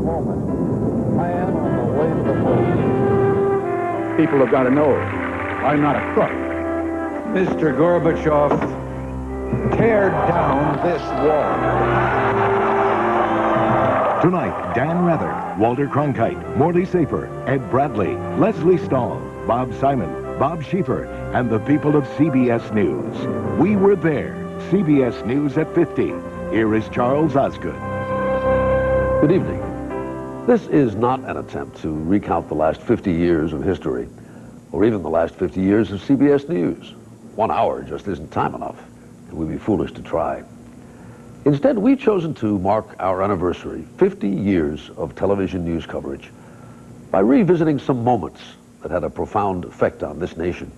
moment. I am on the way to the moon. People have got to know I'm not a crook. Mr. Gorbachev, tear down this wall. Tonight, Dan Rather, Walter Cronkite, Morley Safer, Ed Bradley, Leslie Stahl, Bob Simon, Bob Schieffer, and the people of CBS News. We were there. CBS News at 50. Here is Charles Osgood. Good evening. This is not an attempt to recount the last 50 years of history, or even the last 50 years of CBS News. 1 hour just isn't time enough, and we'd be foolish to try. Instead, we've chosen to mark our anniversary, 50 years of television news coverage, by revisiting some moments that had a profound effect on this nation,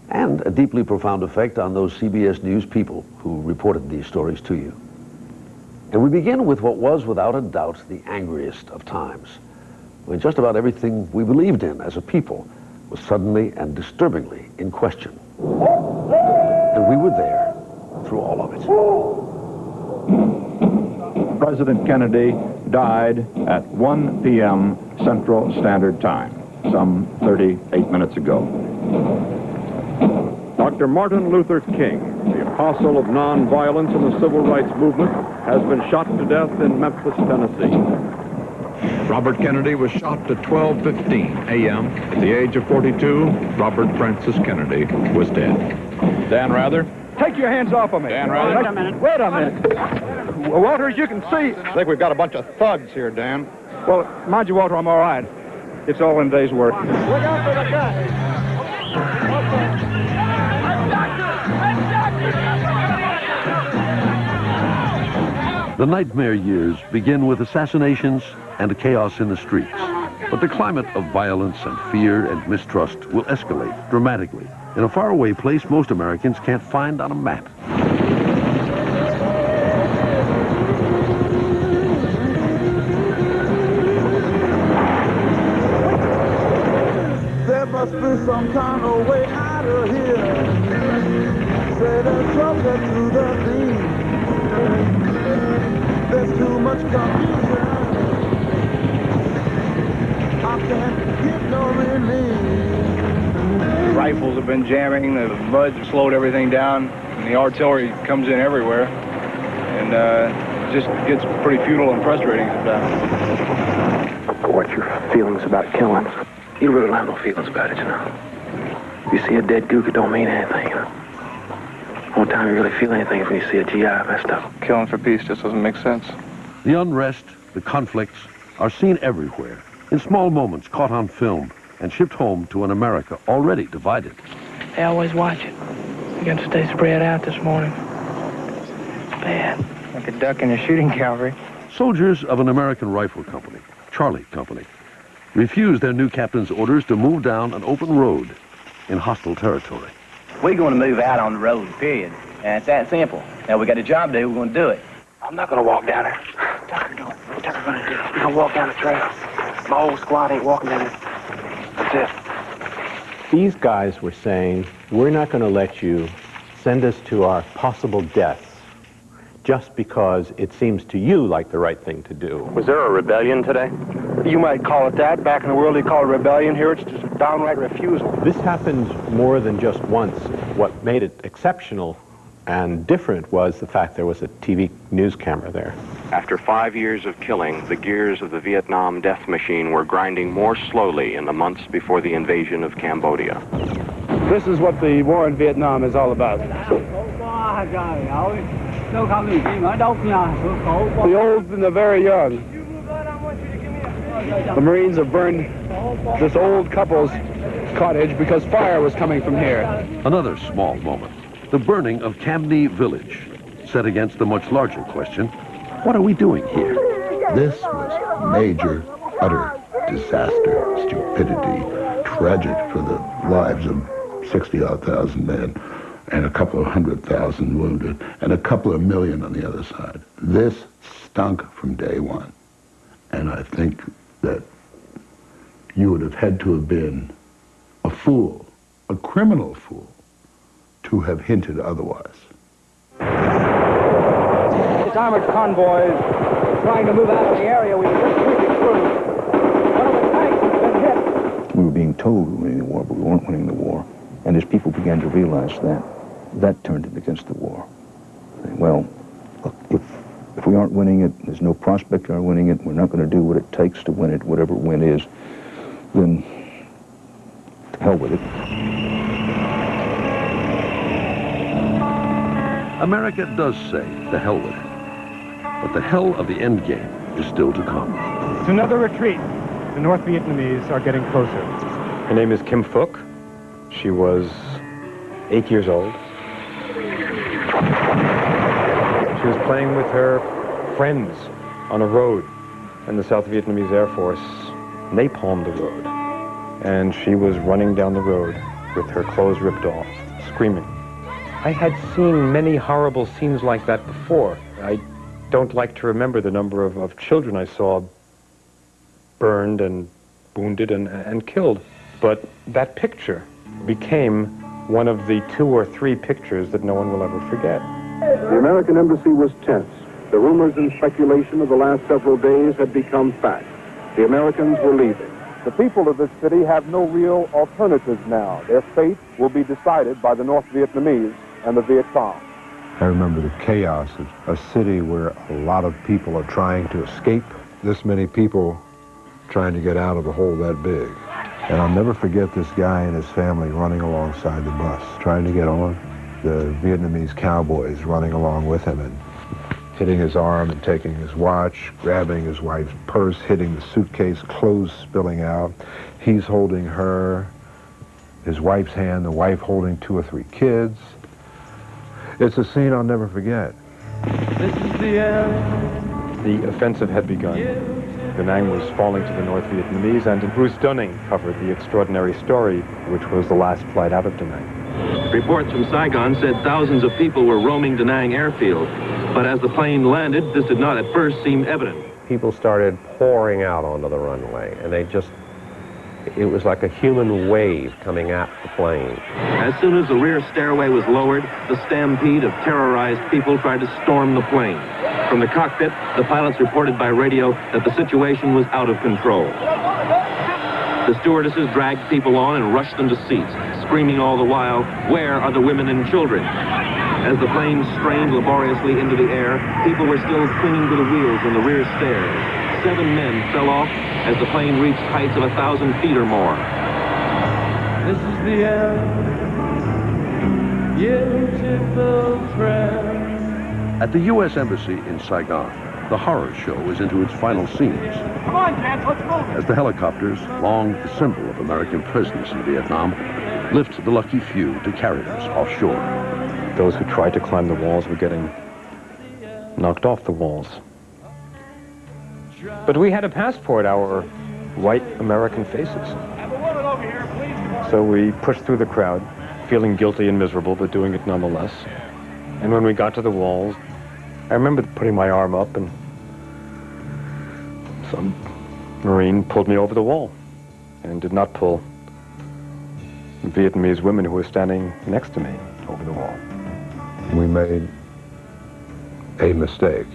and a deeply profound effect on those CBS News people who reported these stories to you. And we begin with what was, without a doubt, the angriest of times, when just about everything we believed in as a people was suddenly and disturbingly in question. And we were there through all of it. President Kennedy died at 1 p.m. Central Standard Time, some 38 minutes ago. Dr. Martin Luther King, the apostle of nonviolence in the civil rights movement, has been shot to death in Memphis, Tennessee. Robert Kennedy was shot at 12:15 a.m. At the age of 42, Robert Francis Kennedy was dead. Dan Rather. Take your hands off of me. Dan Rather. Wait a minute. Wait a minute. Walter, as you can see... I think we've got a bunch of thugs here, Dan. Well, mind you, Walter, I'm all right. It's all in day's work. Look out for the guy. The nightmare years begin with assassinations and chaos in the streets. But the climate of violence and fear and mistrust will escalate dramatically in a faraway place most Americans can't find on a map. There must be some kind of way out of here. Say there's trouble to the sea. There's too much confusion. I can't get no relief. Rifles have been jamming, the mud's slowed everything down, and the artillery comes in everywhere. And it just gets pretty futile and frustrating sometimes. What's your feelings about killings? You really don't have no feelings about it, you know. You see a dead gook, it don't mean anything, you know. One time you really feel anything is when you see a GI messed up. Killing for peace just doesn't make sense. The unrest, the conflicts are seen everywhere, in small moments caught on film and shipped home to an America already divided. They always watch it. We got to stay spread out this morning. It's bad. Like a duck in a shooting gallery. Soldiers of an American rifle company, Charlie Company, refused their new captain's orders to move down an open road in hostile territory. We're going to move out on the road, period. And it's that simple. Now, we got a job to do, we're going to do it. I'm not going to walk down there. Tucker going to do it. We're going to walk down the trail. My whole squad ain't walking down there. That's it. These guys were saying, we're not going to let you send us to our possible deaths just because it seems to you like the right thing to do. Was there a rebellion today? You might call it that. Back in the world, they call it rebellion. Here, it's just a downright refusal. This happened more than just once. What made it exceptional and different was the fact there was a TV news camera there. After 5 years of killing, the gears of the Vietnam death machine were grinding more slowly in the months before the invasion of Cambodia. This is what the war in Vietnam is all about. The old and the very young. The Marines have burned this old couple's cottage because fire was coming from here. Another small moment, the burning of Camden Village, set against the much larger question, what are we doing here? This was major, utter disaster, stupidity, tragic for the lives of 60-odd thousand men, and a couple of 100,000 wounded, and a couple of million on the other side. This stunk from day one. And I think that you would have had to have been a fool, a criminal fool, to have hinted otherwise. This armored convoy is trying to move out of the area we We were being told we were winning the war, but we weren't winning the war. And as people began to realize that, that turned it against the war. Well, look, if we aren't winning it, there's no prospect of our winning it, we're not going to do what it takes to win it, whatever win is, then to hell with it. America does say the hell with it. But the hell of the end game is still to come. It's another retreat. The North Vietnamese are getting closer. Her name is Kim Phuc. She was 8 years old. She was playing with her friends on a road, and the South Vietnamese Air Force napalmed the road. And she was running down the road with her clothes ripped off, screaming. I had seen many horrible scenes like that before. I don't like to remember the number of children I saw burned and wounded and killed. But that picture became one of the 2 or 3 pictures that no one will ever forget. The American embassy was tense. The rumors and speculation of the last several days had become fact. The Americans were leaving. The people of this city have no real alternatives now. Their fate will be decided by the North Vietnamese and the Viet Cong. I remember the chaos of a city where a lot of people are trying to escape. This many people trying to get out of a hole that big. And I'll never forget this guy and his family running alongside the bus, trying to get on. The Vietnamese cowboys running along with him and hitting his arm and taking his watch, grabbing his wife's purse, hitting the suitcase, clothes spilling out. He's holding her, his wife's hand, the wife holding 2 or 3 kids. It's a scene I'll never forget. This is the end. The offensive had begun. Da Nang was falling to the North Vietnamese, and Bruce Dunning covered the extraordinary story, which was the last flight out of Da Nang. Reports from Saigon said thousands of people were roaming Da Nang airfield. But as the plane landed, this did not at first seem evident. People started pouring out onto the runway, and it was like a human wave coming at the plane. As soon as the rear stairway was lowered, the stampede of terrorized people tried to storm the plane. From the cockpit, the pilots reported by radio that the situation was out of control. The stewardesses dragged people on and rushed them to seats, screaming all the while, "Where are the women and children?" As the plane strained laboriously into the air, people were still clinging to the wheels in the rear stairs. 7 men fell off as the plane reached heights of 1,000 feet or more. This is the end. Beautiful friend. At the U.S. Embassy in Saigon, the horror show is into its final scenes. Come on, gents, let's move. As the helicopters, long the symbol of American presence in Vietnam, lift the lucky few to carriers offshore. Those who tried to climb the walls were getting knocked off the walls. But we had to passport our white American faces. So we pushed through the crowd, feeling guilty and miserable, but doing it nonetheless. And when we got to the walls, I remember putting my arm up and some Marine pulled me over the wall and did not pull Vietnamese women who were standing next to me over the wall. We made a mistake.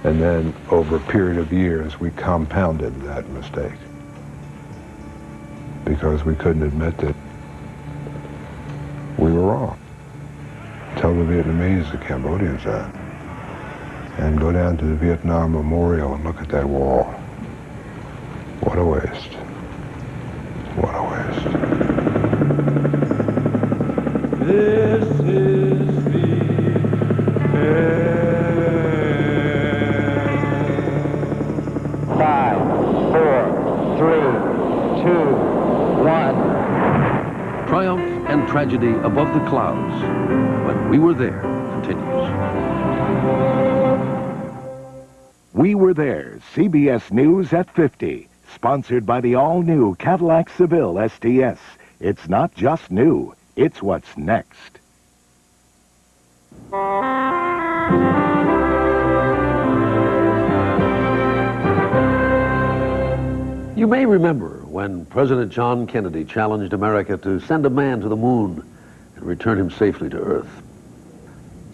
And then, over a period of years, we compounded that mistake. Because we couldn't admit that we were wrong. Tell the Vietnamese, the Cambodians that. And go down to the Vietnam Memorial and look at that wall. What a waste. What a waste. This is the end. 5, 4, 3, 2, 1. Triumph and tragedy above the clouds. When We Were There continues. We Were There, CBS News at 50. Sponsored by the all-new Cadillac Seville STS. It's not just new, it's what's next. You may remember when President John Kennedy challenged America to send a man to the moon and return him safely to Earth.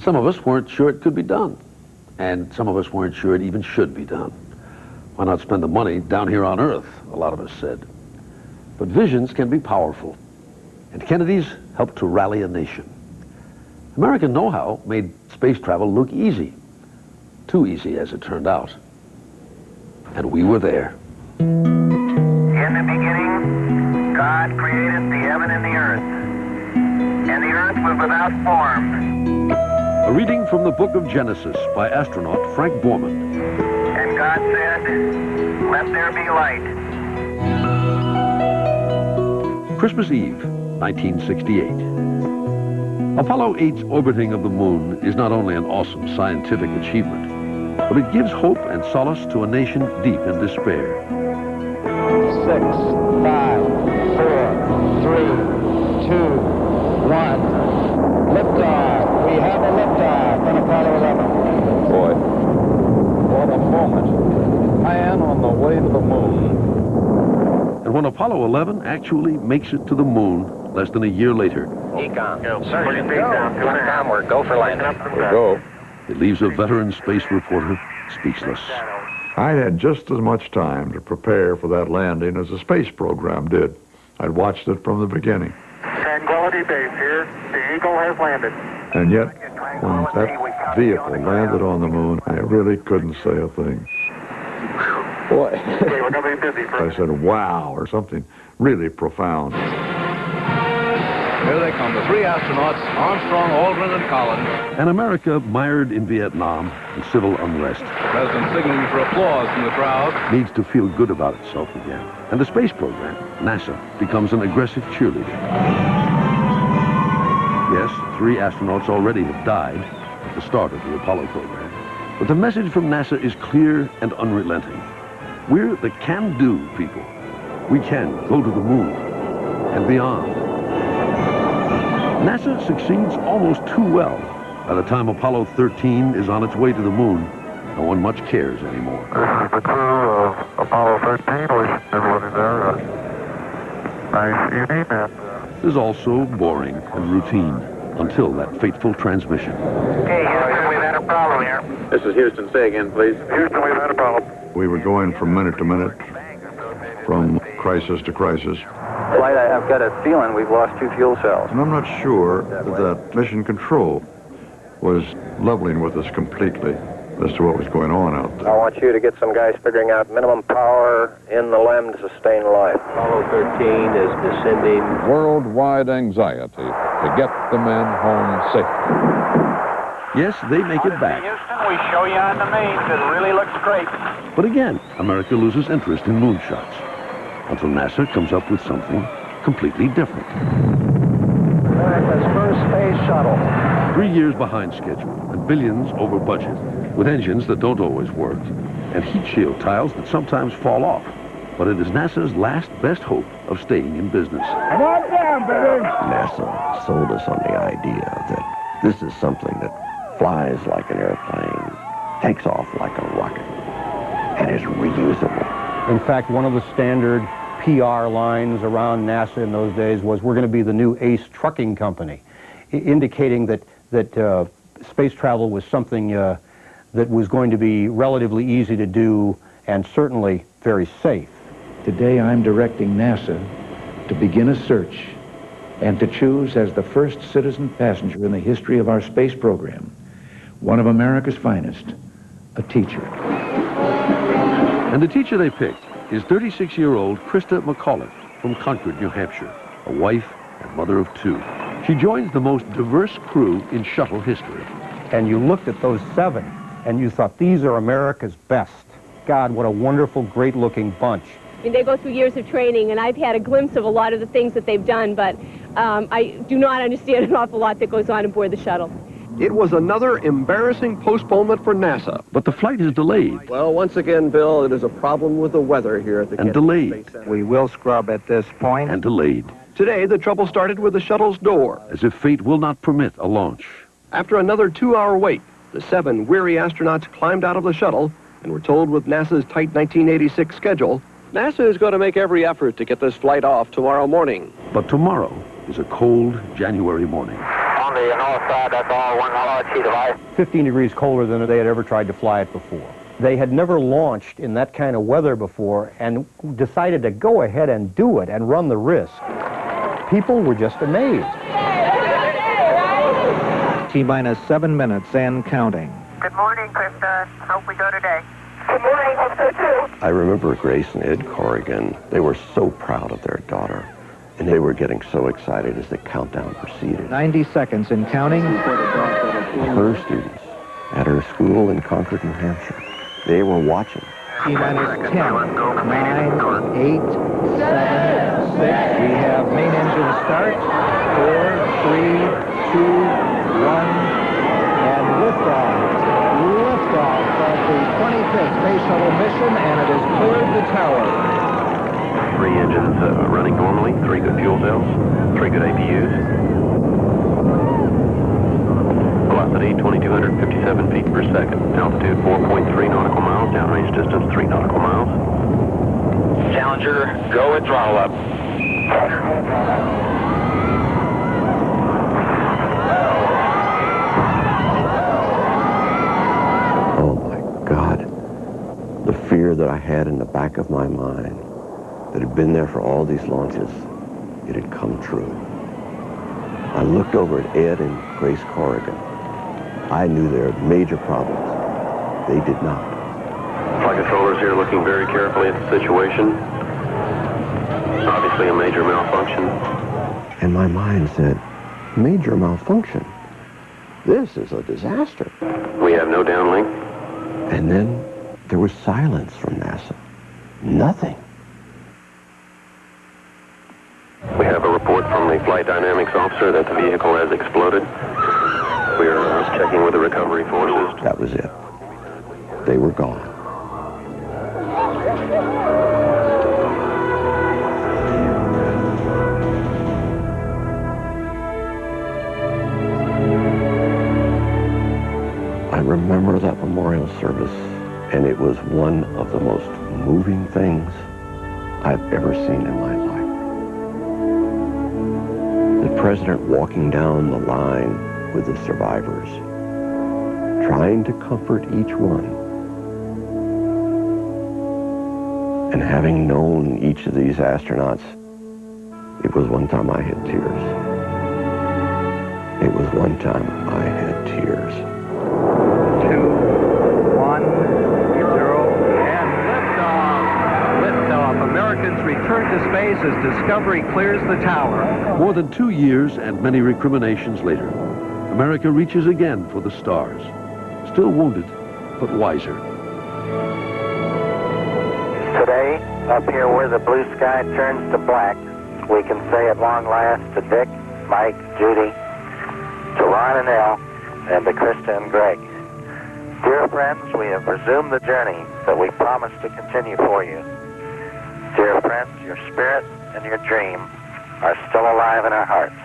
Some of us weren't sure it could be done, and some of us weren't sure it even should be done. Why not spend the money down here on Earth, a lot of us said. But visions can be powerful, and Kennedy's helped to rally a nation. American know-how made space travel look easy. Too easy, as it turned out. And we were there. In the beginning, God created the heaven and the earth. And the earth was without form. A reading from the book of Genesis by astronaut Frank Borman. And God said, "Let there be light." Christmas Eve, 1968. Apollo 8's orbiting of the moon is not only an awesome scientific achievement, but it gives hope and solace to a nation deep in despair. 6, 5, 4, 3, 2, 1. Liftoff. We have a liftoff on Apollo 11. Boy, what a moment. Man on the way to the moon. And when Apollo 11 actually makes it to the moon less than a year later, Econ. Surgeon, down 2.5. We're go for landing. Go. it leaves a veteran space reporter speechless. I'd had just as much time to prepare for that landing as the space program did. I'd watched it from the beginning. Tranquility Base here. The Eagle has landed. And yet, when that vehicle landed on the moon, I really couldn't say a thing. Boy. Okay, we're going to be busy. I said, wow, or something really profound. Here they come, the three astronauts, Armstrong, Aldrin, and Collins. An America mired in Vietnam and civil unrest. President signaling for applause from the crowd. Needs to feel good about itself again. And the space program, NASA, becomes an aggressive cheerleader. Yes, 3 astronauts already have died at the start of the Apollo program. But the message from NASA is clear and unrelenting. We're the can-do people. We can go to the moon and beyond. NASA succeeds almost too well. By the time Apollo 13 is on its way to the moon, no one much cares anymore. This is the crew of Apollo 13. Everyone is there. Nice evening. It is also boring and routine until that fateful transmission. Okay, Houston, we've had a problem here. This is Houston. Say again, please. Houston, we've had a problem. We were going from minute to minute, from crisis to crisis. Flight, I've got a feeling we've lost 2 fuel cells. And I'm not sure that mission control was leveling with us completely as to what was going on out there. I want you to get some guys figuring out minimum power in the LEM to sustain life. Apollo 13 is descending. Worldwide anxiety to get the men home safely. Yes, they make it back. Houston, we show you on the mains. It really looks great. But again, America loses interest in moonshots until NASA comes up with something completely different. America's first space shuttle. 3 years behind schedule and billions over budget, with engines that don't always work and heat shield tiles that sometimes fall off. But it is NASA's last best hope of staying in business. Come on down, baby. NASA sold us on the idea that this is something that flies like an airplane, takes off like a rocket, and is reusable. In fact, one of the standard PR lines around NASA in those days was, we're going to be the new ace trucking company, indicating that space travel was something that was going to be relatively easy to do and certainly very safe. Today I'm directing NASA to begin a search and to choose as the first citizen passenger in the history of our space program one of America's finest, a teacher. And the teacher they picked is 36-year-old Krista McAuliffe from Concord, New Hampshire, a wife and mother of 2. She joins the most diverse crew in shuttle history. And you looked at those 7 and you thought, these are America's best. God, what a wonderful, great-looking bunch. I mean, they go through years of training, and I've had a glimpse of a lot of the things that they've done, but I do not understand an awful lot that goes on aboard the shuttle. It was another embarrassing postponement for NASA. But the flight is delayed. Well, once again, Bill, it is a problem with the weather here at the And delayed. We will scrub at this point. And delayed. Today, the trouble started with the shuttle's door. As if fate will not permit a launch. After another 2-hour wait, the 7 weary astronauts climbed out of the shuttle and were told with NASA's tight 1986 schedule, NASA is going to make every effort to get this flight off tomorrow morning. But tomorrow is a cold January morning. On the north side, that's all one large sheet of ice. 15 degrees colder than they had ever tried to fly it before. They had never launched in that kind of weather before and decided to go ahead and do it and run the risk. People were just amazed. T-minus 7 minutes and counting. Good morning, Krista. Hope we go today. Good morning. Hope so too. I remember Grace and Ed Corrigan. They were so proud of their daughter, and they were getting so excited as the countdown proceeded. 90 seconds and counting. Her students at her school in Concord, New Hampshire, they were watching. T-minus 10, 9, 8, 7, 6. We have main engine start. 4, 3, 2, 1, and liftoff. Liftoff of the 25th Space Shuttle mission, and it has cleared the tower. 3 engines running normally, 3 good fuel cells, 3 good APUs. Velocity 2,257 feet per second. Altitude 4.3 nautical miles. Downrange distance 3 nautical miles. Challenger, go at throttle up. Oh my God. The fear that I had in the back of my mind that had been there for all these launches, it had come true. I looked over at Ed and Grace Corrigan. I knew there were major problems. They did not. Flight controllers here looking very carefully at the situation. Obviously a major malfunction. And my mind said, major malfunction? This is a disaster. We have no downlink. And then there was silence from NASA. Nothing. We have a report from the flight dynamics officer that the vehicle has exploded. We are checking with the recovery forces. That was it. They were gone. I remember that memorial service, and it was one of the most moving things I've ever seen in my life. The president walking down the line with the survivors, trying to comfort each one. And having known each of these astronauts, it was one time I had tears. It was one time I had tears. 2, 1, 0, and liftoff. Liftoff. Americans return to space as Discovery clears the tower. More than 2 years and many recriminations later, America reaches again for the stars. Still wounded, but wiser. Today, up here where the blue sky turns to black, we can say at long last to Dick, Mike, Judy, to Ron and Elle, and to Krista and Greg. Dear friends, we have resumed the journey that we promised to continue for you. Dear friends, your spirit and your dream are still alive in our hearts.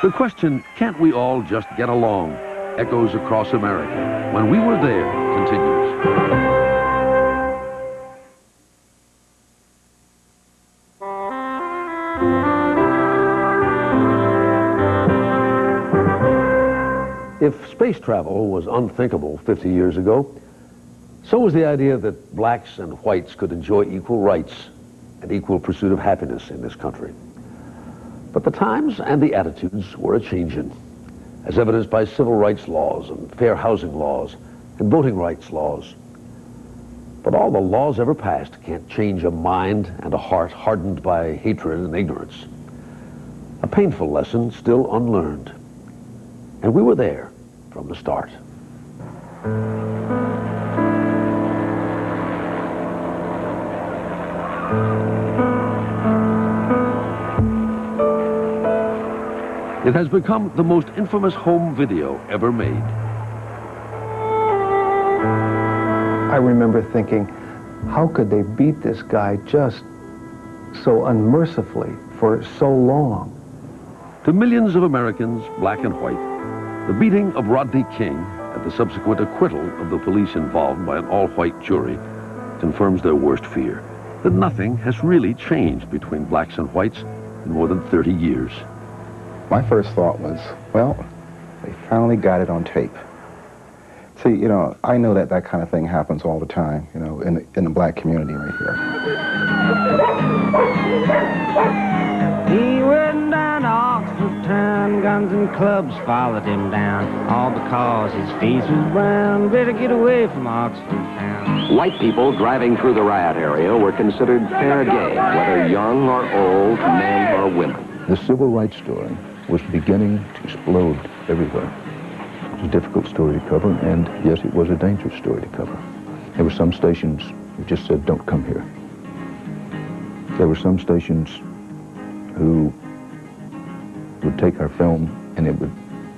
The question, can't we all just get along, echoes across America. When we were there, continues. If space travel was unthinkable 50 years ago, so was the idea that blacks and whites could enjoy equal rights and equal pursuit of happiness in this country. But the times and the attitudes were a-changin', as evidenced by civil rights laws and fair housing laws and voting rights laws. But all the laws ever passed can't change a mind and a heart hardened by hatred and ignorance. A painful lesson still unlearned. And we were there from the start. It has become the most infamous home video ever made. I remember thinking, how could they beat this guy just so unmercifully for so long? To millions of Americans, black and white, the beating of Rodney King and the subsequent acquittal of the police involved by an all-white jury confirms their worst fear. that nothing has really changed between blacks and whites in more than 30 years. My first thought was, well, they finally got it on tape. See, you know, I know that that kind of thing happens all the time, you know, in the black community right here. He went down to Oxford town, guns and clubs followed him down, all because his face was brown. Better get away from Oxford town. White people driving through the riot area were considered fair game, whether young or old, men or women. The civil rights story was beginning to explode everywhere. It was a difficult story to cover, and yes, it was a dangerous story to cover. There were some stations who just said, don't come here. There were some stations who would take our film and it would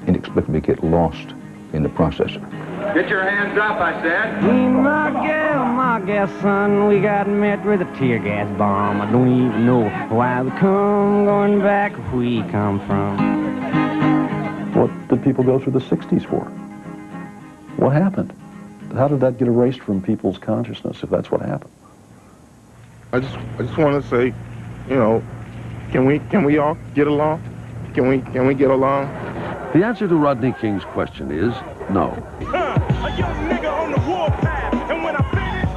inexplicably get lost in the processor. Get your hands up, I said. My gal, son, we got met with a tear gas bomb. I don't even know why we come, going back where we come from. What did people go through the 60s for? What happened? How did that get erased from people's consciousness if that's what happened? I just want to say, you know, can we all get along? Can we get along? The answer to Rodney King's question is no. A young nigga on the warpath, and when I finish,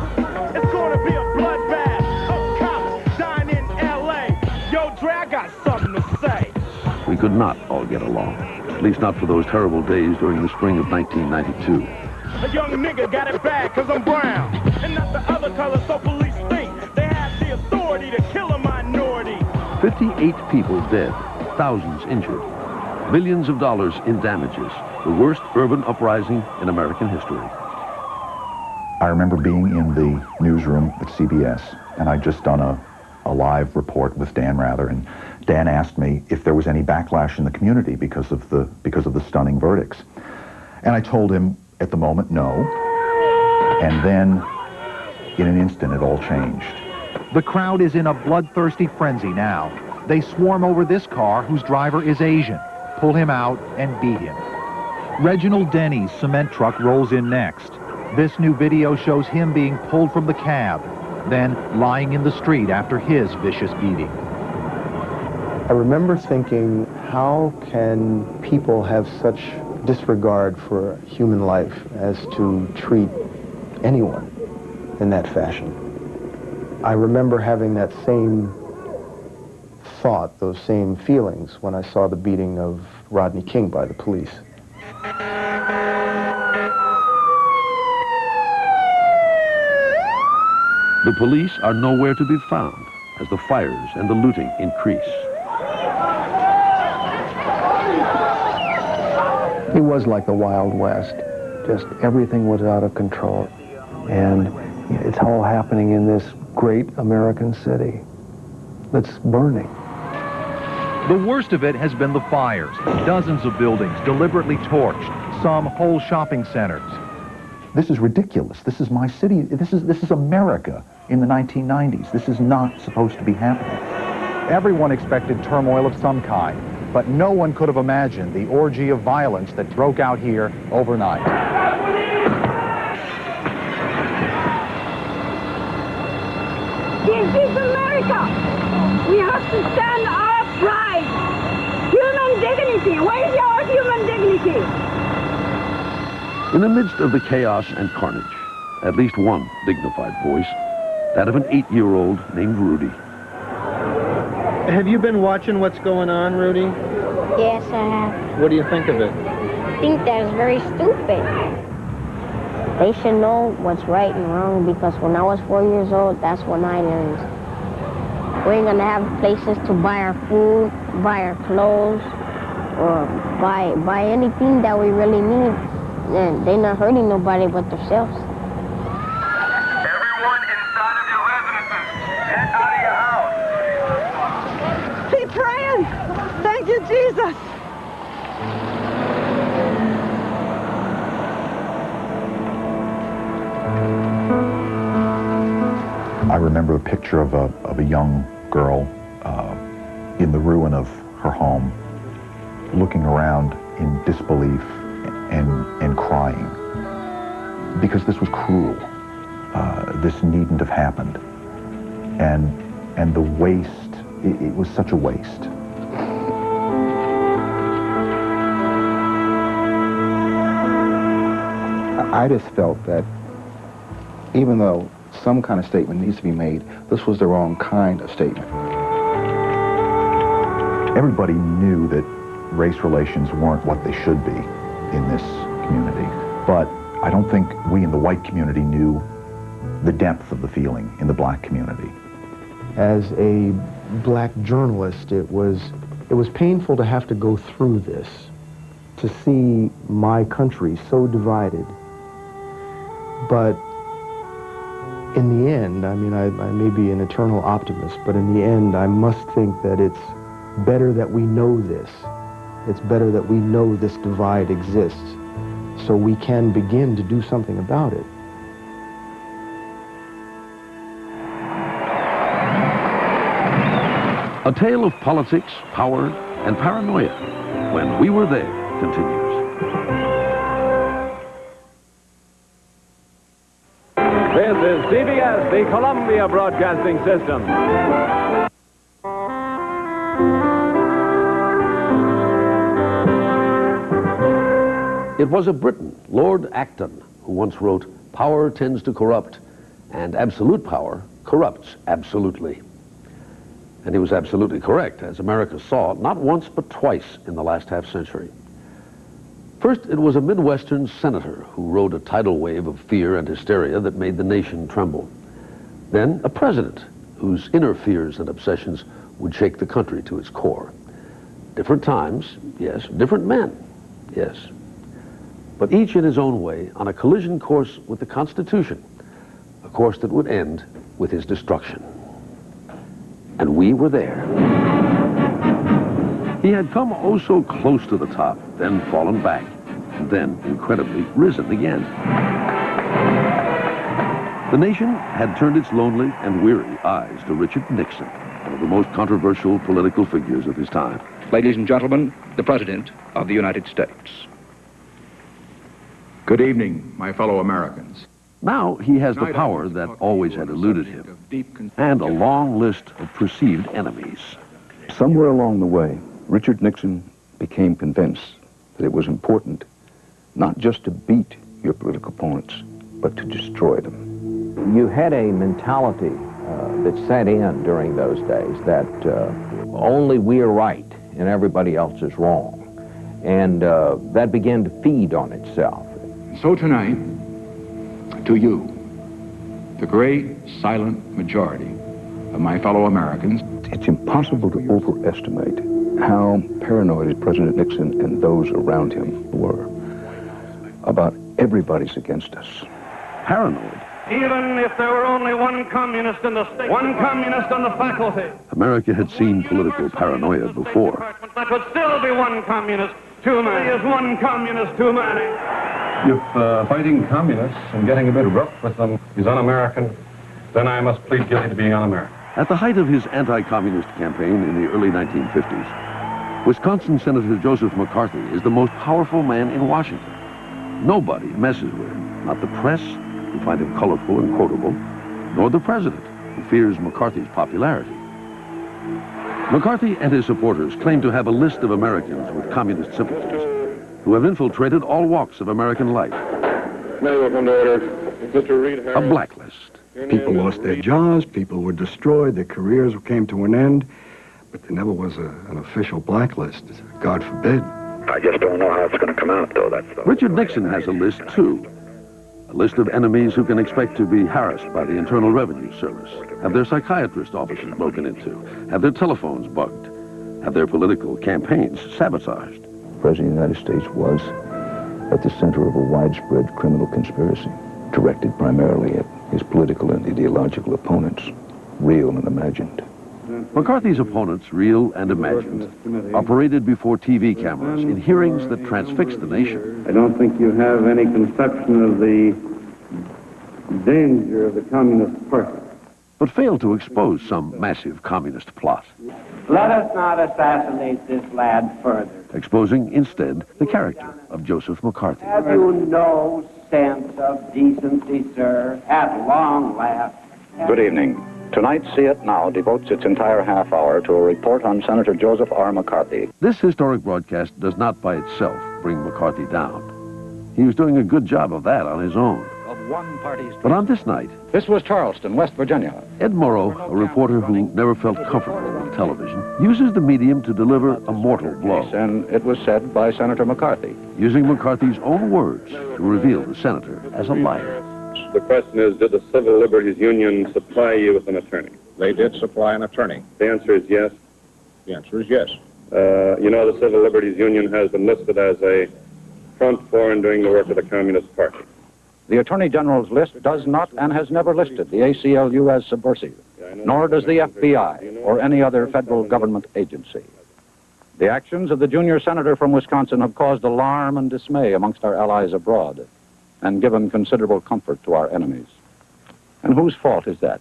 it's gonna be a bloodbath of cops dying in L.A. Yo, Dre, I got something to say. We could not all get along, at least not for those terrible days during the spring of 1992. A young nigga got it bad cause I'm brown, and not the other color, so police think they have the authority to kill a minority. 58 people dead, thousands injured, millions of dollars in damages, the worst urban uprising in American history. I remember being in the newsroom at CBS, and I'd just done a live report with Dan Rather, and Dan asked me if there was any backlash in the community because of the stunning verdicts. And I told him at the moment, no. And then, in an instant, it all changed. The crowd is in a bloodthirsty frenzy now. They swarm over this car whose driver is Asian, pull him out, and beat him. Reginald Denny's cement truck rolls in next. This new video shows him being pulled from the cab, then lying in the street after his vicious beating. I remember thinking, how can people have such disregard for human life as to treat anyone in that fashion? I remember having that same thought, those same feelings, when I saw the beating of Rodney King by the police. The police are nowhere to be found as the fires and the looting increase. It was like the Wild West. Just everything was out of control. And it's all happening in this great American city that's burning. The worst of it has been the fires. Dozens of buildings deliberately torched, some whole shopping centers. This is ridiculous. This is my city. This is America in the 1990s. This is not supposed to be happening. Everyone expected turmoil of some kind, but no one could have imagined the orgy of violence that broke out here overnight. This is America. We have to stand upright. Human dignity. Where is your human dignity? In the midst of the chaos and carnage, at least one dignified voice, that of an 8-year-old named Rudy. Have you been watching what's going on, Rudy? Yes, I have. What do you think of it? I think that's very stupid. They should know what's right and wrong, because when I was 4 years old, that's when I learned. We ain't gonna have places to buy our food, buy our clothes, or buy anything that we really need. And they're not hurting nobody but themselves. Everyone inside of your residences, get out of your house. Keep praying. Thank you, Jesus. I remember a picture of a young girl in the ruin of her home, looking around in disbelief and crying, because this was cruel. This needn't have happened. and the waste, it was such a waste. I just felt that even though some kind of statement needs to be made, this was the wrong kind of statement. Everybody knew that race relations weren't what they should be in this community, but I don't think we in the white community knew the depth of the feeling in the black community. As a black journalist, it was painful to have to go through this, to see my country so divided. But in the end, I mean, I may be an eternal optimist, but in the end, I must think that it's better that we know this. It's better that we know this divide exists, so we can begin to do something about it. A tale of politics, power, and paranoia. When We Were There continues. This is CBS, the Columbia Broadcasting System. It was a Briton, Lord Acton, who once wrote, "Power tends to corrupt, and absolute power corrupts absolutely." And he was absolutely correct, as America saw not once but twice in the last half-century. First, it was a Midwestern senator who rode a tidal wave of fear and hysteria that made the nation tremble. Then, a president whose inner fears and obsessions would shake the country to its core. Different times, yes. Different men, yes. But each in his own way on a collision course with the Constitution, a course that would end with his destruction. And we were there. He had come oh so close to the top, then fallen back, and then, incredibly, risen again. The nation had turned its lonely and weary eyes to Richard Nixon, one of the most controversial political figures of his time. Ladies and gentlemen, the President of the United States. Good evening, my fellow Americans. Now he has the power that always had eluded him, and a long list of perceived enemies. Somewhere along the way, Richard Nixon became convinced that it was important not just to beat your political opponents, but to destroy them. You had a mentality that set in during those days that only we are right and everybody else is wrong. And that began to feed on itself. So tonight, to you, the great silent majority of my fellow Americans, it's impossible to overestimate how paranoid President Nixon and those around him were about everybody's against us. Paranoid? Even if there were only one communist in the state, one communist on the faculty. America had seen political paranoia before. There could still be one communist too many. There is one communist too many. If fighting communists and getting a bit rough with them is un-American, then I must plead guilty to being un-American. At the height of his anti-communist campaign in the early 1950s, Wisconsin Senator Joseph McCarthy is the most powerful man in Washington. Nobody messes with him, not the press, who find him colorful and quotable, nor the president, who fears McCarthy's popularity. McCarthy and his supporters claim to have a list of Americans with communist sympathies who have infiltrated all walks of American life. May will come to order. Mr. Reed, a blacklist. People lost their jobs, people were destroyed, their careers came to an end, but there never was an official blacklist. God forbid. I just don't know how it's going to come out, though. That's the Richard Nixon has a list, too. A list of enemies who can expect to be harassed by the Internal Revenue Service, have their psychiatrist offices broken into, have their telephones bugged, have their political campaigns sabotaged. The President of the United States was at the center of a widespread criminal conspiracy, directed primarily at his political and ideological opponents, real and imagined. McCarthy's opponents, real and imagined, operated before TV cameras in hearings that transfixed the nation. I don't think you have any conception of the danger of the Communist Party. But failed to expose some massive communist plot. Let us not assassinate this lad further. Exposing, instead, the character of Joseph McCarthy. Have you no sense of decency, sir, at long last? Good evening. Tonight, See It Now devotes its entire half hour to a report on Senator Joseph R. McCarthy. This historic broadcast does not by itself bring McCarthy down. He was doing a good job of that on his own. Of one party's... But on this night... This was Charleston, West Virginia. Ed Morrow, a reporter who never felt comfortable with television, uses the medium to deliver a mortal blow. And it was said by Senator McCarthy. Using McCarthy's own words to reveal the senator as a liar. The question is, did the Civil Liberties Union supply you with an attorney? They did supply an attorney. The answer is yes. The answer is yes. You know, the Civil Liberties Union has been listed as a front for and doing the work of the Communist Party. The Attorney General's list does not and has never listed the ACLU as subversive, nor does the FBI or any other federal government agency. The actions of the junior senator from Wisconsin have caused alarm and dismay amongst our allies abroad and given considerable comfort to our enemies. And whose fault is that?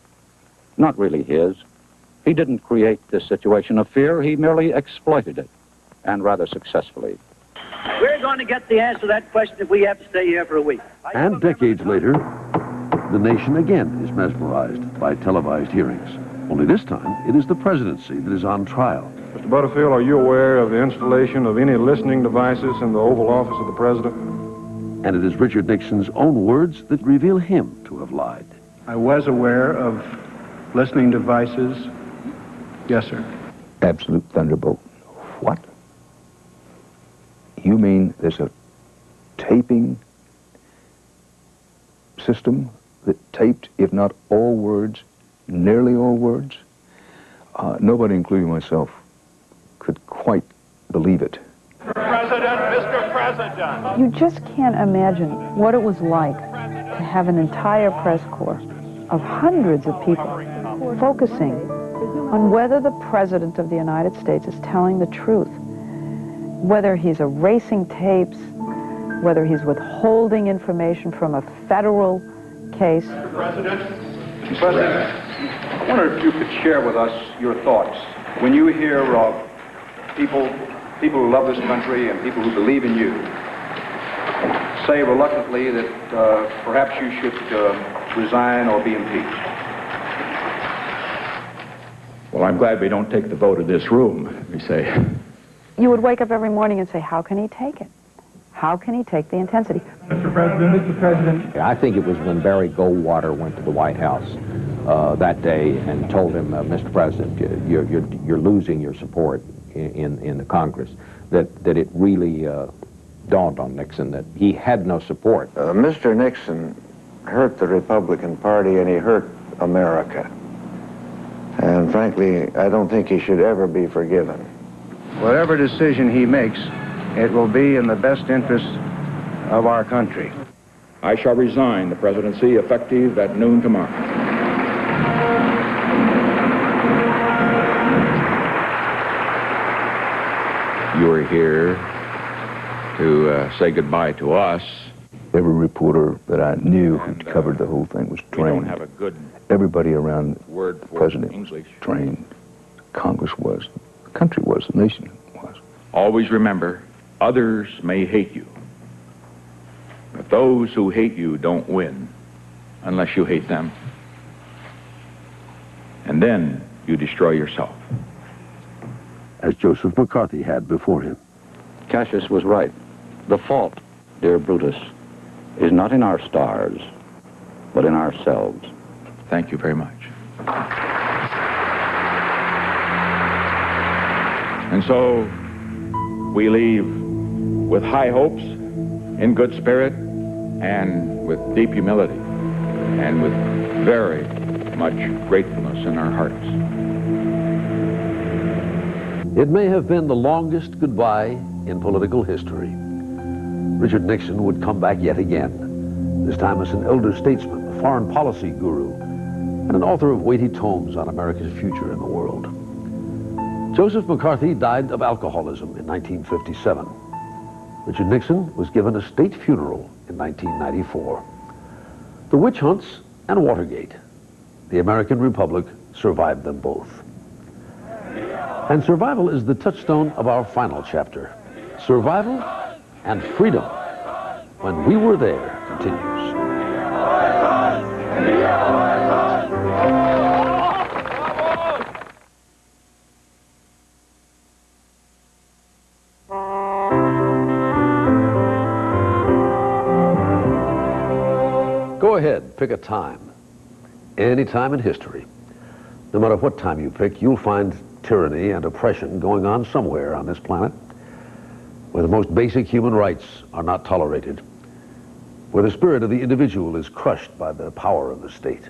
Not really his. He didn't create this situation of fear. He merely exploited it, and rather successfully. We're going to get the answer to that question if we have to stay here for a week. And decades later, the nation again is mesmerized by televised hearings. Only this time, it is the presidency that is on trial. Mr. Butterfield, are you aware of the installation of any listening devices in the Oval Office of the President? And it is Richard Nixon's own words that reveal him to have lied. I was aware of listening devices. Yes, sir. Absolute thunderbolt. What? You mean there's a taping system that taped, if not all words, nearly all words? Nobody, including myself, could quite believe it. Mr. President! You just can't imagine what it was like to have an entire press corps of hundreds of people focusing on whether the President of the United States is telling the truth, whether he's erasing tapes, whether he's withholding information from a federal case. Mr. President, I wonder if you could share with us your thoughts when you hear of people who love this country and people who believe in you say reluctantly that perhaps you should resign or be impeached. Well, I'm glad we don't take the vote of this room, we say. You would wake up every morning and say, how can he take it? How can he take the intensity? Mr. President. I think it was when Barry Goldwater went to the White House that day and told him, Mr. President, you're losing your support in the Congress, that it really dawned on Nixon that he had no support. Mr. Nixon hurt the Republican Party and he hurt America. And frankly, I don't think he should ever be forgiven. Whatever decision he makes, it will be in the best interest of our country. I shall resign the presidency effective at noon tomorrow. You are here to say goodbye to us. Every reporter that I knew who covered the whole thing was trained. We don't have a good Everybody around word the for president English. was trained. Congress was. The country was. The nation was. Always remember, others may hate you, but those who hate you don't win unless you hate them. And then you destroy yourself. As Joseph McCarthy had before him. Cassius was right. The fault, dear Brutus, is not in our stars, but in ourselves. Thank you very much. And so we leave with high hopes, in good spirit, and with deep humility, and with very much gratefulness in our hearts. It may have been the longest goodbye in political history. Richard Nixon would come back yet again, this time as an elder statesman, a foreign policy guru, and an author of weighty tomes on America's future in the world. Joseph McCarthy died of alcoholism in 1957. Richard Nixon was given a state funeral in 1994. The witch hunts and Watergate, the American Republic survived them both. And survival is the touchstone of our final chapter. Survival and freedom, when We Were There, continues. ahead, pick a time. Any time in history. No matter what time you pick, you'll find tyranny and oppression going on somewhere on this planet, where the most basic human rights are not tolerated, where the spirit of the individual is crushed by the power of the state.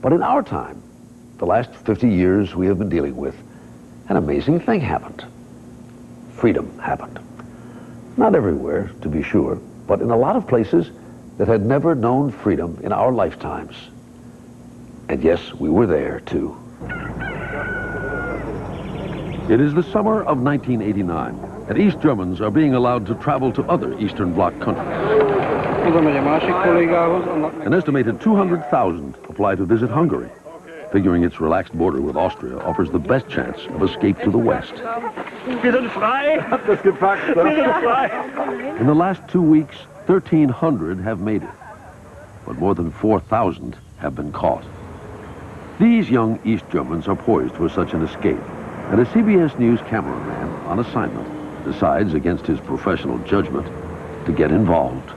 But in our time, the last 50 years we have been dealing with, an amazing thing happened. Freedom happened. Not everywhere, to be sure, but in a lot of places that had never known freedom in our lifetimes. And yes, we were there too. It is the summer of 1989, and East Germans are being allowed to travel to other Eastern Bloc countries. An estimated 200,000 apply to visit Hungary, figuring its relaxed border with Austria offers the best chance of escape to the west. In the last 2 weeks, 1,300 have made it, but more than 4,000 have been caught. These young East Germans are poised for such an escape, and a CBS News cameraman on assignment decides, against his professional judgment, to get involved.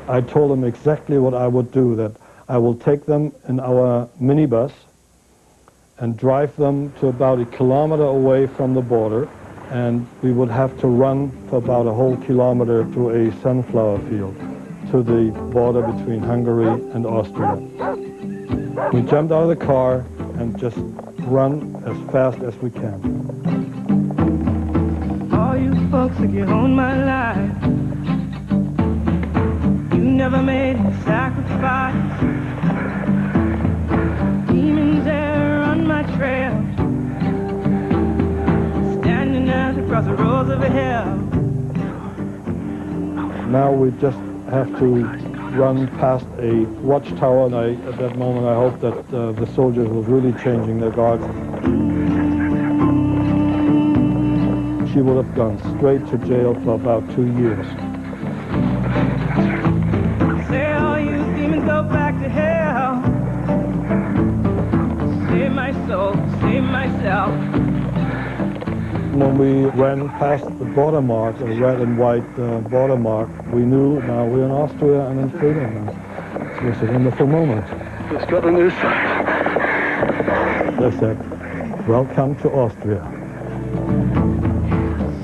I told them exactly what I would do, that I will take them in our minibus and drive them to about 1 kilometer away from the border, and we would have to run for about a whole kilometer to a sunflower field, to the border between Hungary and Austria. We jumped out of the car and just run as fast as we can. All you folks that get on my life, you never made a sacrifice. Demons there on my trail, standing out across the roads of hell. Now we just have to run past a watchtower, and at that moment I hope that the soldiers were really changing their guards. She would have gone straight to jail for about 2 years. Say all you demons go back to hell. Save my soul, save myself. When we ran past the border mark, the red and white border mark, we knew now we're in Austria and in freedom. And it was a wonderful moment. Just got the news. They said, welcome to Austria.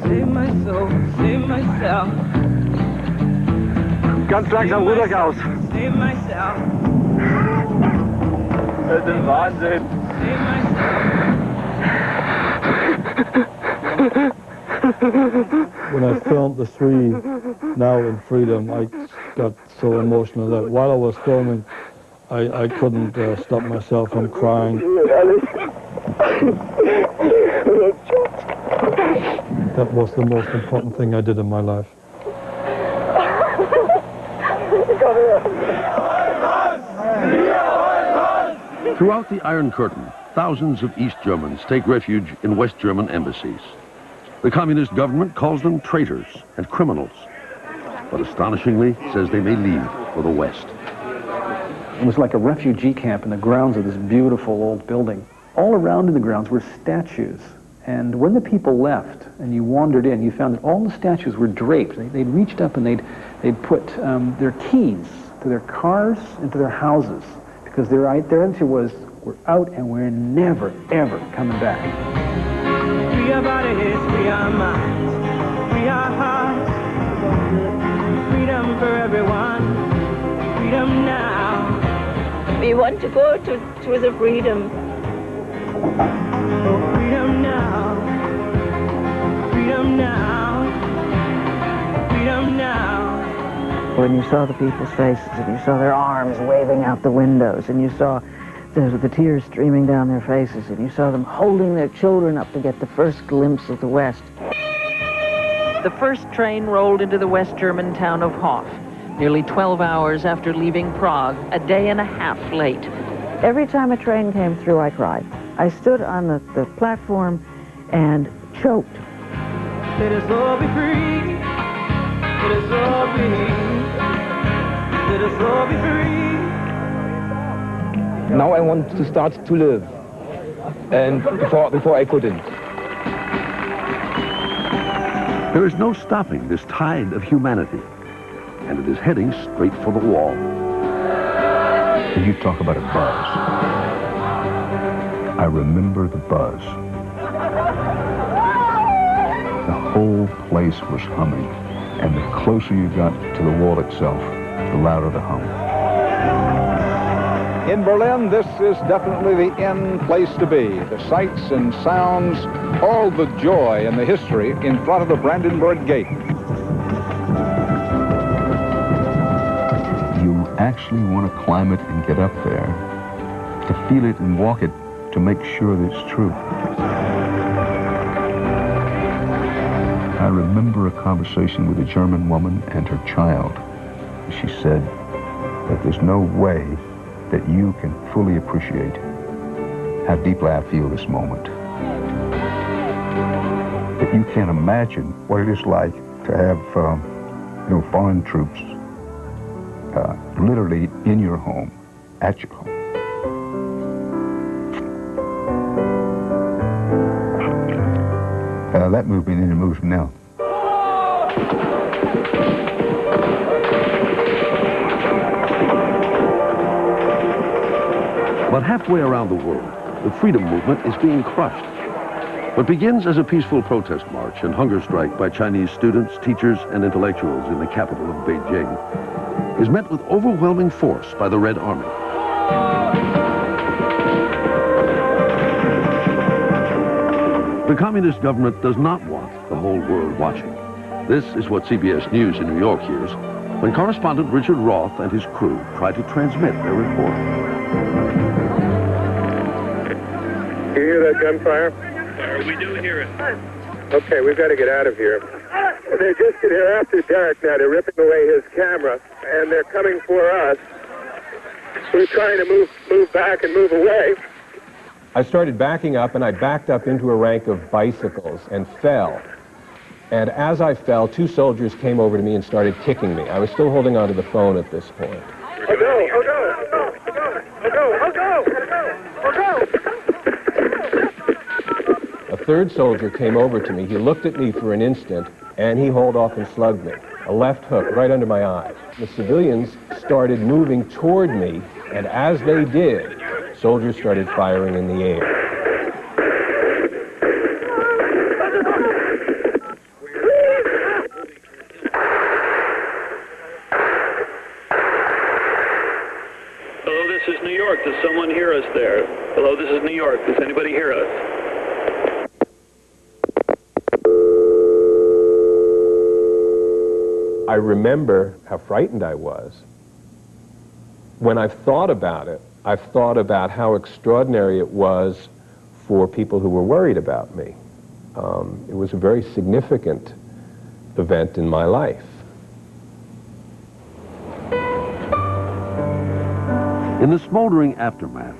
Save my soul, save myself. Ganz langsam ruhig aus. Save myself. Das ist Wahnsinn. Save myself. When I filmed the three now in freedom, I got so emotional that while I was filming, I couldn't stop myself from crying. That was the most important thing I did in my life. Throughout the Iron Curtain, thousands of East Germans take refuge in West German embassies. The communist government calls them traitors and criminals, but astonishingly says they may leave for the West. It was like a refugee camp in the grounds of this beautiful old building. All around in the grounds were statues. And when the people left and you wandered in, you found that all the statues were draped. They'd reached up and they'd put their keys to their cars and to their houses, because their answer was, we're out and we're never, ever coming back. Free our bodies, free our minds, free our hearts. Freedom for everyone, freedom now. We want to go to the freedom. Oh, freedom now, freedom now, freedom now. When you saw the people's faces and you saw their arms waving out the windows and you saw the tears streaming down their faces and you saw them holding their children up to get the first glimpse of the West. The first train rolled into the West German town of Hof, nearly 12 hours after leaving Prague, a day and a half late. Every time a train came through, I cried. I stood on the platform and choked. Let us all be free. Let us all be. Let us all be free. Now I want to start to live, and before I couldn't. There is no stopping this tide of humanity, and it is heading straight for the wall. And you talk about a buzz. I remember the buzz. The whole place was humming, and the closer you got to the wall itself, the louder the hum. In Berlin, this is definitely the end place to be. The sights and sounds, all the joy and the history in front of the Brandenburg Gate. You actually want to climb it and get up there, to feel it and walk it, to make sure that it's true. I remember a conversation with a German woman and her child. She said that there's no way that you can fully appreciate how deeply I feel this moment. That you can't imagine what it is like to have, foreign troops literally in your home, at your home. That moved me and it moves me now. But halfway around the world, the freedom movement is being crushed. What begins as a peaceful protest march and hunger strike by Chinese students, teachers, and intellectuals in the capital of Beijing is met with overwhelming force by the Red Army. The communist government does not want the whole world watching. This is what CBS News in New York hears when correspondent Richard Roth and his crew try to transmit their report. You hear that gunfire? We do hear it. Okay, we've got to get out of here. They're after Derek now. They're ripping away his camera, and they're coming for us. We're trying to move back and move away. I started backing up, and I backed up into a rank of bicycles and fell. And as I fell, two soldiers came over to me and started kicking me. I was still holding onto the phone at this point. Oh, go! Oh, go! Oh, go! Oh, go! Oh, go! Oh, go! A third soldier came over to me. He looked at me for an instant, and he hauled off and slugged me. A left hook right under my eye. The civilians started moving toward me, and as they did, soldiers started firing in the air. Hello, this is New York. Does someone hear us there? Hello, this is New York. Does anybody hear us? I remember how frightened I was. When I've thought about it, I've thought about how extraordinary it was for people who were worried about me. It was a very significant event in my life. In the smoldering aftermath,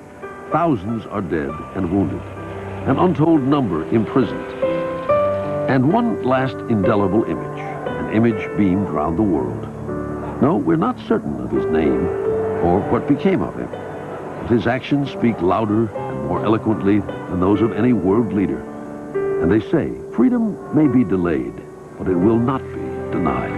thousands are dead and wounded, an untold number imprisoned, and one last indelible image, an image beamed round the world. No, we're not certain of his name or what became of him, but his actions speak louder and more eloquently than those of any world leader. And they say, freedom may be delayed, but it will not be denied.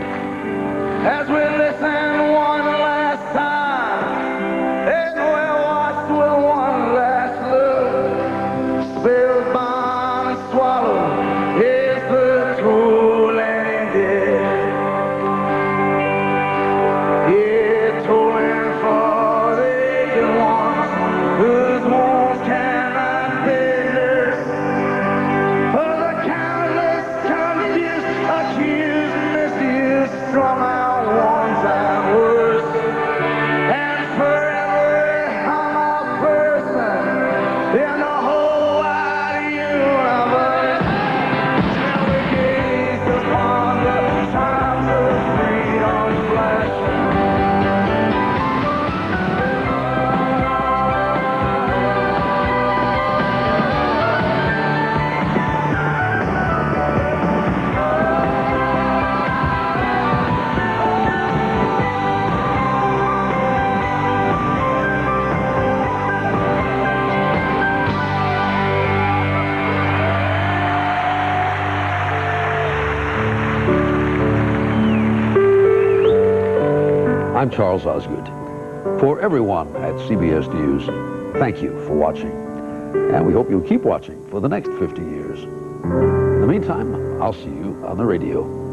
As we listen one last time, and we're watched with one last look, spellbound and swallowed is the tool and dead. Yeah, tolling for the aching ones whose wounds cannot be nursed. For the countless confused, accused, misused, strung out ones and worse. And forever I'm a person in the whole wide universe. Shall we gaze upon the chimes of freedom flashing? I'm Charles Osgood. For everyone at CBS News, thank you for watching. And we hope you'll keep watching for the next 50 years. In the meantime, I'll see you on the radio.